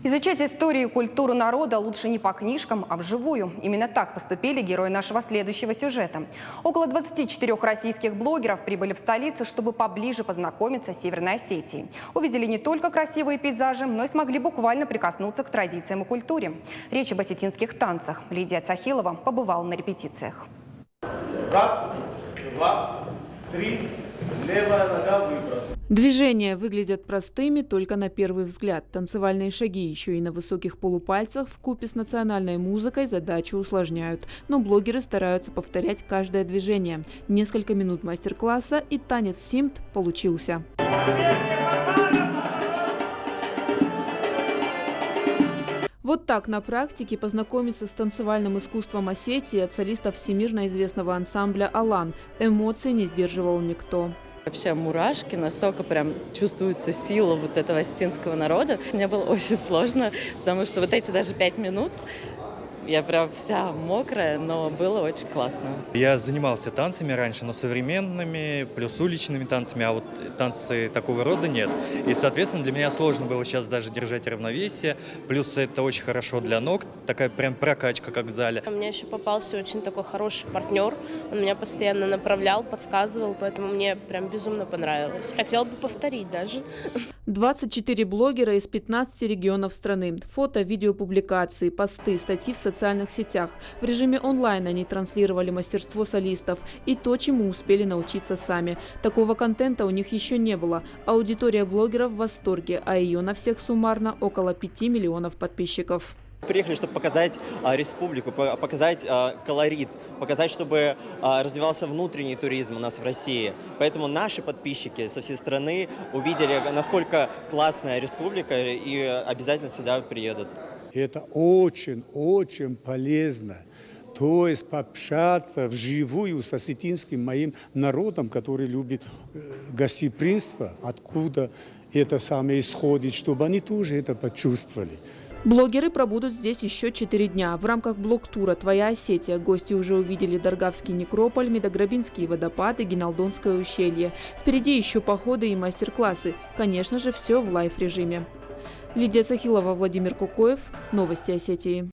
Изучать историю и культуру народа лучше не по книжкам, а вживую. Именно так поступили герои нашего следующего сюжета. Около 24 российских блогеров прибыли в столицу, чтобы поближе познакомиться с Северной Осетией. Увидели не только красивые пейзажи, но и смогли буквально прикоснуться к традициям и культуре. Речь об осетинских танцах. Лидия Цахилова побывала на репетициях. Раз, два, три. Левая нога, выброс. Движения выглядят простыми только на первый взгляд. Танцевальные шаги еще и на высоких полупальцах вкупе с национальной музыкой задачу усложняют. Но блогеры стараются повторять каждое движение. Несколько минут мастер-класса и танец симт получился. Вот так на практике познакомиться с танцевальным искусством Осетии от солистов всемирно известного ансамбля «Алан». Эмоций не сдерживал никто. Вообще мурашки, настолько прям чувствуется сила вот этого осетинского народа. Мне было очень сложно, потому что вот эти даже 5 минут, я прям вся мокрая, но было очень классно. Я занимался танцами раньше, но современными, плюс уличными танцами, а вот танцы такого рода нет. И, соответственно, для меня сложно было сейчас даже держать равновесие. Плюс это очень хорошо для ног, такая прям прокачка, как в зале. Мне еще попался очень такой хороший партнер. Он меня постоянно направлял, подсказывал, поэтому мне прям безумно понравилось. Хотела бы повторить даже. 24 блогера из 15 регионов страны. Фото, видеопубликации, посты, статьи в социальных сетях. В режиме онлайн они транслировали мастерство солистов и то, чему успели научиться сами. Такого контента у них еще не было. Аудитория блогеров в восторге, а ее на всех суммарно около 5 миллионов подписчиков. Приехали, чтобы показать республику, показать колорит, показать, чтобы развивался внутренний туризм у нас в России. Поэтому наши подписчики со всей страны увидели, насколько классная республика, и обязательно сюда приедут. Это очень полезно. То есть пообщаться вживую с осетинским моим народом, который любит гостеприимство, откуда это самое исходит, чтобы они тоже это почувствовали. Блогеры пробудут здесь еще 4 дня. В рамках блог-тура «Твоя Осетия» гости уже увидели Даргавский некрополь, Медограбинские водопады, Гиналдонское ущелье. Впереди еще походы и мастер-классы. Конечно же, все в лайв-режиме. Лидия Цахилова, Владимир Кукоев. Новости Осетии.